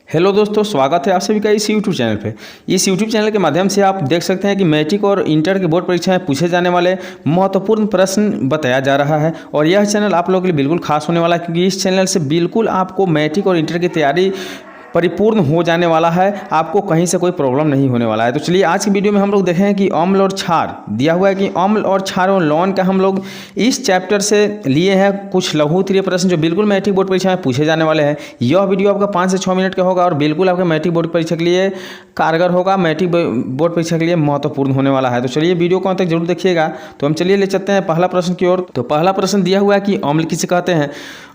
Hello दोस्तों, स्वागत है आप सभी का इस यूट्यूब चैनल पे। इस यूट्यूब चैनल के माध्यम से आप देख सकते हैं कि मैट्रिक और इंटर के बोर्ड परीक्षा में पूछे जाने वाले महत्वपूर्ण प्रश्न बताया जा रहा है। और यह चैनल आप लोगों के लिए बिल्कुल खास होने वाला है, क्योंकि इस चैनल से बिल्कुल आपको मैट्रिक और इंटर की तैयारी परिपूर्ण हो जाने वाला है। आपको कहीं से कोई प्रॉब्लम नहीं होने वाला है। तो चलिए आज की वीडियो में हम लोग देखें कि अम्ल और क्षार दिया हुआ है कि अम्ल और क्षार और लवण का हम लोग इस चैप्टर से लिए हैं कुछ लघु उत्तरीय प्रश्न जो बिल्कुल मैट्रिक बोर्ड परीक्षा में पूछे जाने वाले हैं। यह वीडियो आपका 5 से 6 मिनट का होगा और बिल्कुल आपके मैट्रिक बोर्ड परीक्षा के लिए कारगर होगा, मैट्रिक बोर्ड परीक्षा के लिए महत्वपूर्ण होने वाला है। तो चलिए वीडियो को अंत तक जरूर देखिएगा। तो हम चलिए ले चलते हैं पहला प्रश्न की ओर। तो पहला प्रश्न दिया हुआ है कि अम्ल किसे कहते हैं,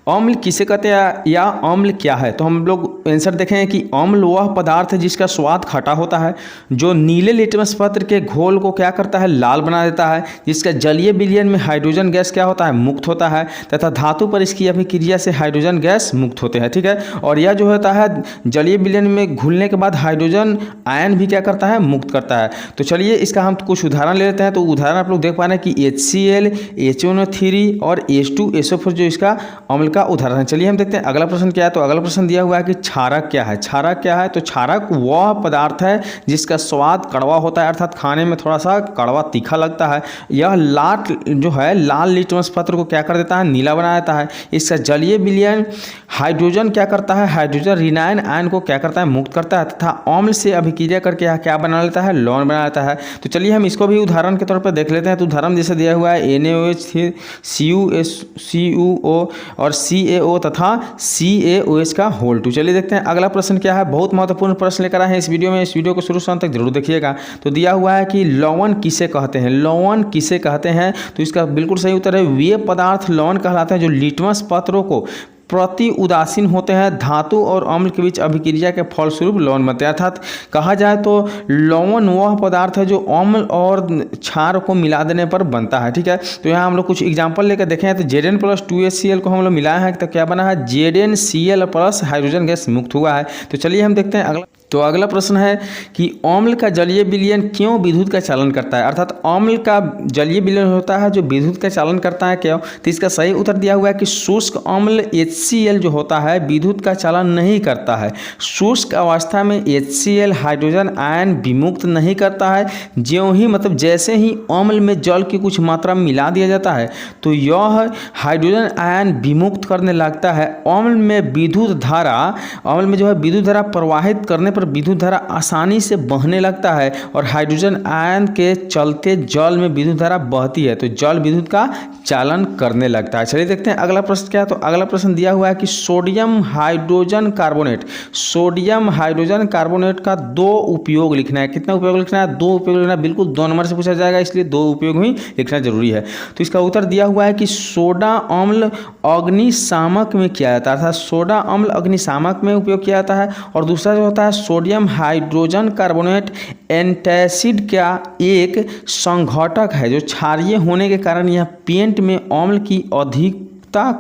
अम्ल किसे कहते हैं या अम्ल क्या है। तो हम लोग आंसर देखें कि अम्ल वह पदार्थ है जिसका स्वाद खट्टा होता है, जो नीले लिटमस पत्र के घोल को क्या करता है, लाल बना देता है, जिसका जलीय विलयन में हाइड्रोजन गैस क्या होता है, मुक्त होता है, तथा धातु पर इसकी अभिक्रिया से हाइड्रोजन गैस मुक्त होते हैं। ठीक है, और यह जो होता है जलीय विलयन में घुलने के बाद हाइड्रोजन आयन भी क्या करता है, मुक्त करता है। तो चलिए इसका हम कुछ उदाहरण ले लेते हैं। तो उदाहरण आप लोग देख पा रहे हैं कि HCl, HNO3 और H2SO4 जो इसका अम्ल का उदाहरण है। चलिए हम देखते हैं अगला प्रश्न क्या है। तो अगला प्रश्न दिया हुआ है कि क्षारक क्या है। क्षारक क्या है, तो क्षारक वह पदार्थ है जिसका स्वाद कड़वा होता है, अर्थात खाने में थोड़ा सा कड़वा तीखा लगता है। यह लाल लिटमस पत्र को क्या कर देता है, नीला बना देता है। इसका जलीय विलयन हाइड्रोजन क्या करता है, हाइड्रोजन ऋणायन आयन को क्या करता है, मुक्त करता है, तथा अम्ल से अभिक्रिया करके यह क्या बना लेता है, लवण बना लेता है। तो चलिए हम इसको भी उदाहरण के तौर पर देख लेते हैं। तो उदाहरण जैसे दिया हुआ है NaOH, CuO और CaO तथा CaOH का होल 2। चलिए देखते हैं अगला प्रश्न क्या है। बहुत महत्वपूर्ण प्रश्न लेकर आए हैं इस वीडियो में। इस वीडियो को शुरू से अंत तक जरूर देखिएगा। तो दिया हुआ है कि लवण किसे कहते हैं, लवण किसे कहते हैं। तो इसका बिल्कुल सही उत्तर है वे पदार्थ लवण कहलाते हैं जो लिटमस पत्रों को प्रति उदासीन होते हैं, धातु और अम्ल के बीच अभिक्रिया के फलस्वरूप लवण बनते हैं। अर्थात कहा जाए तो लवण वह पदार्थ है जो अम्ल और क्षार को मिला देने पर बनता है। ठीक है, तो यहाँ हम लोग कुछ एग्जांपल लेकर देखें। तो Zn+2HCl को हम लोग मिलाया है तो क्या बना है, ZnCl प्लस हाइड्रोजन गैस मुक्त हुआ है। तो चलिए हम देखते हैं अगला। तो अगला प्रश्न है कि अम्ल का जलीय विलयन क्यों विद्युत का चालन करता है। अर्थात अम्ल का जलीय विलयन होता है जो विद्युत का चालन करता है क्यों। तो इसका सही उत्तर दिया हुआ है कि शुष्क अम्ल HCl जो होता है विद्युत का चालन नहीं करता है। शुष्क अवस्था में HCl हाइड्रोजन आयन विमुक्त नहीं करता है। ज्यों ही जैसे ही अम्ल में जल की कुछ मात्रा मिला दिया जाता है तो यह हाइड्रोजन आयन विमुक्त करने लगता है। अम्ल में विद्युत धारा प्रवाहित करने विद्युत धारा आसानी से बहने लगता है और हाइड्रोजन आयन के चलते जल में विद्युत धारा बहती है, तो जल विद्युत का चालन करने लगता है। चलिए देखते हैं अगला प्रश्न क्या है। तो अगला प्रश्न दिया हुआ है कि सोडियम हाइड्रोजन कार्बोनेट का 2 उपयोग लिखना है। कितना उपयोग लिखना है, 2 उपयोग लिखना है। बिल्कुल 2 नंबर से पूछा जाएगा, इसलिए 2 उपयोग ही लिखना जरूरी है। तो इसका उत्तर दिया हुआ है कि सोडा अम्ल अग्निशामक में किया जाता है, अर्थात सोडा अम्ल अग्निशामक में उपयोग किया जाता है। और दूसरा जो होता है सोडियम हाइड्रोजन कार्बोनेट एंटासिड का एक संघटक है जो क्षारीय होने के कारण यह पेंट में अम्ल की अधिकता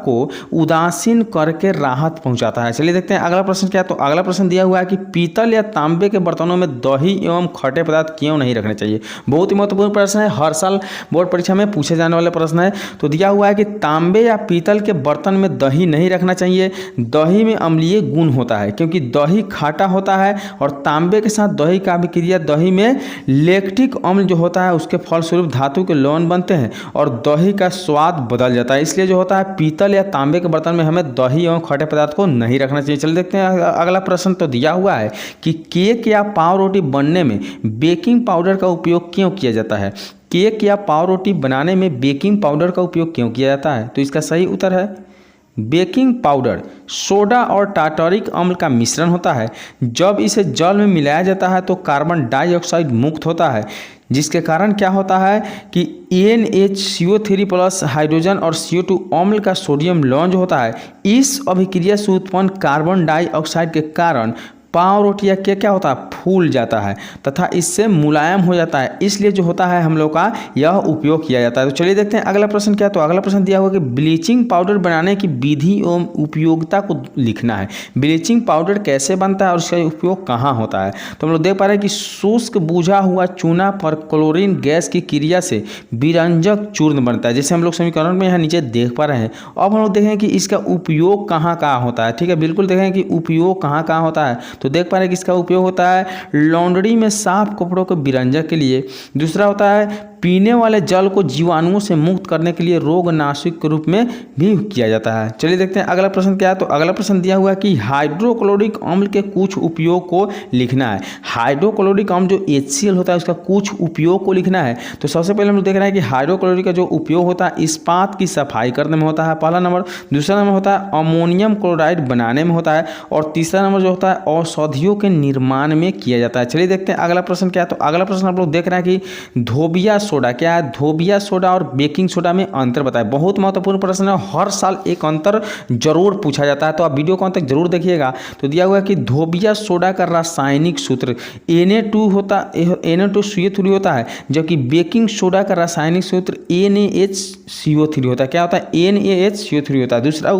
को उदासीन करके राहत पहुंचाता है। चलिए देखते हैं अगला प्रश्न क्या है। तो अगला प्रश्न दिया हुआ है कि पीतल या तांबे के बर्तनों में दही एवं खट्टे पदार्थ क्यों नहीं रखने चाहिए। बहुत ही महत्वपूर्ण प्रश्न है, हर साल बोर्ड परीक्षा में पूछे जाने वाले प्रश्न है। तो दिया हुआ है कि तांबे या पीतल के बर्तन में दही नहीं रखना चाहिए। दही में अम्लीय गुण होता है क्योंकि दही खाटा होता है और तांबे के साथ दही का अभिक्रिया दही में लैक्टिक अम्ल जो होता है उसके फलस्वरूप धातु के लवण बनते हैं और दही का स्वाद बदल जाता है। इसलिए जो होता है पीतल या तांबे के बर्तन में हमें दही एवं खट्टे पदार्थ को नहीं रखना चाहिए। चलिए देखते हैं अगला प्रश्न। तो दिया हुआ है कि केक या पाव रोटी बनने में बेकिंग पाउडर का उपयोग क्यों किया जाता है। केक या पाव रोटी बनाने में बेकिंग पाउडर का उपयोग क्यों किया जाता है। तो इसका सही उत्तर है बेकिंग पाउडर सोडा और टार्टरिक अम्ल का मिश्रण होता है। जब इसे जल में मिलाया जाता है तो कार्बन डाइऑक्साइड मुक्त होता है, जिसके कारण क्या होता है कि NaCO3 प्लस हाइड्रोजन और CO2 अम्ल का सोडियम लवण जो होता है इस अभिक्रिया से उत्पन्न कार्बन डाइऑक्साइड के कारण पाव रोटी या केक क्या होता है, फूल जाता है तथा इससे मुलायम हो जाता है। इसलिए जो होता है हम लोग का यह उपयोग किया जाता है। तो चलिए देखते हैं अगला प्रश्न क्या है। तो अगला प्रश्न दिया हुआ कि ब्लीचिंग पाउडर बनाने की विधि एवं उपयोगिता को लिखना है। ब्लीचिंग पाउडर कैसे बनता है और उसका उपयोग कहाँ होता है। तो हम लोग देख पा रहे हैं कि शुष्क बुझा हुआ चूना पर क्लोरीन गैस की क्रिया से विरंजक चूर्ण बनता है, जैसे हम लोग समीकरण में यहाँ नीचे देख पा रहे हैं। अब हम लोग देखें कि इसका उपयोग कहाँ कहाँ होता है। ठीक है, बिल्कुल देखें कि उपयोग कहाँ कहाँ होता है। तो देख पा रहे हैं कि इसका उपयोग होता है लॉन्ड्री में साफ कपड़ों को विरंजक के लिए। दूसरा होता है पीने वाले जल को जीवाणुओं से मुक्त करने के लिए रोगनाशक के रूप में भी किया जाता है। चलिए देखते हैं अगला प्रश्न क्या है। तो अगला प्रश्न दिया हुआ है कि हाइड्रोक्लोरिक अम्ल के कुछ उपयोग को लिखना है। हाइड्रोक्लोरिक अम्ल जो HCl होता है उसका कुछ उपयोग को लिखना है। तो सबसे पहले हम लोग देख रहे हैं कि हाइड्रोक्लोरिक का जो उपयोग होता है इस्पात की सफाई करने में होता है, पहला नंबर। दूसरा नंबर होता है अमोनियम क्लोराइड बनाने में होता है, और तीसरा नंबर जो होता है औषधियों के निर्माण में किया जाता है। चलिए देखते हैं अगला प्रश्न क्या है। तो अगला प्रश्न आप लोग देख रहे हैं कि धोबिया सोडा क्या है। धोबिया सोडा और बेकिंग सोडा में अंतर बताएं। बहुत महत्वपूर्ण प्रश्न है, हर साल एक अंतर जरूर पूछा जाता है, तो आप वीडियो को अंत तक जरूर देखिएगा। तो दिया हुआ है कि धोबिया सोडा का रासायनिक सूत्र Na2 होता Na2CO3 होता है, जबकि बेकिंग सोडा का रासायनिक सूत्र NaHCO3 होता है। क्या होता है? NaHCO3 होता है। दूसरा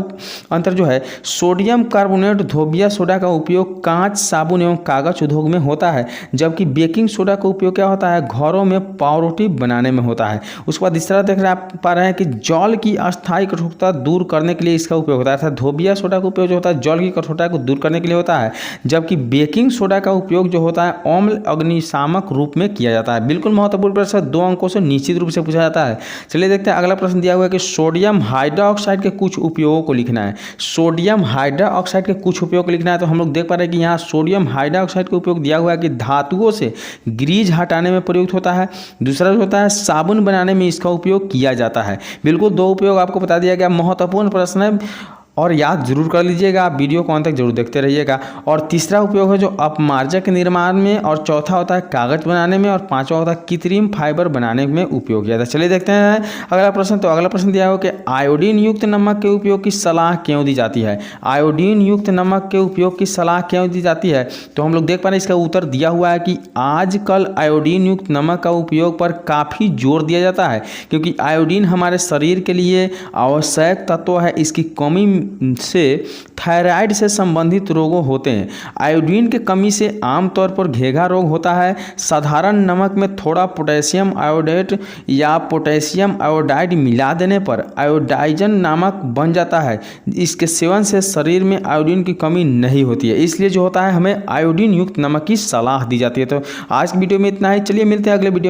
अंतर जो है सोडियम कार्बोनेट धोबिया सोडा का उपयोग कांच, साबुन एवं कागज उद्योग में होता है, जबकि बेकिंग सोडा का उपयोग क्या होता है? घरों में पावरोटी बनाने में होता है। उसके बाद तीसरा देख पा रहे हैं कि जल की अस्थायी कठोरता दूर करने के लिए इसका उपयोग होता है। अर्थात धोबिया सोडा का उपयोग जो होता है जल की कठोरता को दूर करने के लिए होता है, जबकि बेकिंग सोडा का उपयोग जो होता है अम्ल अग्निशामक रूप में किया जाता है। बिल्कुल महत्वपूर्ण प्रश्न, 2 अंकों से निश्चित रूप से पूछा जाता है। चलिए देखते हैं अगला प्रश्न दिया हुआ है कि सोडियम हाइड्रोक्साइड के कुछ उपयोगों को लिखना है। सोडियम हाइड्रोक्साइड के कुछ उपयोग को लिखना है। तो हम लोग देख पा रहे हैं कि यहाँ सोडियम हाइड्रोक्साइड का उपयोग दिया हुआ है कि धातुओं से ग्रीज हटाने में प्रयुक्त होता है। दूसरा जो होता है साबुन बनाने में इसका उपयोग किया जाता है। बिल्कुल 2 उपयोग आपको बता दिया गया। महत्वपूर्ण प्रश्न है और याद जरूर कर लीजिएगा, आप वीडियो को अंत तक जरूर देखते रहिएगा। और तीसरा उपयोग है जो अपमार्जक के निर्माण में, और चौथा होता है कागज बनाने में, और पांचवा होता है कृत्रिम फाइबर बनाने में उपयोग किया जाता है। चलिए देखते हैं अगला प्रश्न। तो अगला प्रश्न दिया हो कि आयोडीन युक्त नमक के उपयोग की सलाह क्यों दी जाती है। आयोडीन युक्त नमक के उपयोग की सलाह क्यों दी जाती है? तो हम लोग देख पा रहे हैं इसका उत्तर दिया हुआ है कि आजकल आयोडीन युक्त नमक का उपयोग पर काफ़ी जोर दिया जाता है, क्योंकि आयोडीन हमारे शरीर के लिए आवश्यक तत्व है। इसकी कमी से थायराइड से संबंधित रोगों होते हैं। आयोडीन की कमी से आमतौर पर घेघा रोग होता है। साधारण नमक में थोड़ा पोटेशियम आयोडेट या पोटेशियम आयोडाइड मिला देने पर आयोडाइजन नमक बन जाता है। इसके सेवन से शरीर में आयोडीन की कमी नहीं होती है, इसलिए जो होता है हमें आयोडीन युक्त नमक की सलाह दी जाती है। तो आज की वीडियो में इतना ही। चलिए मिलते हैं अगले वीडियो में।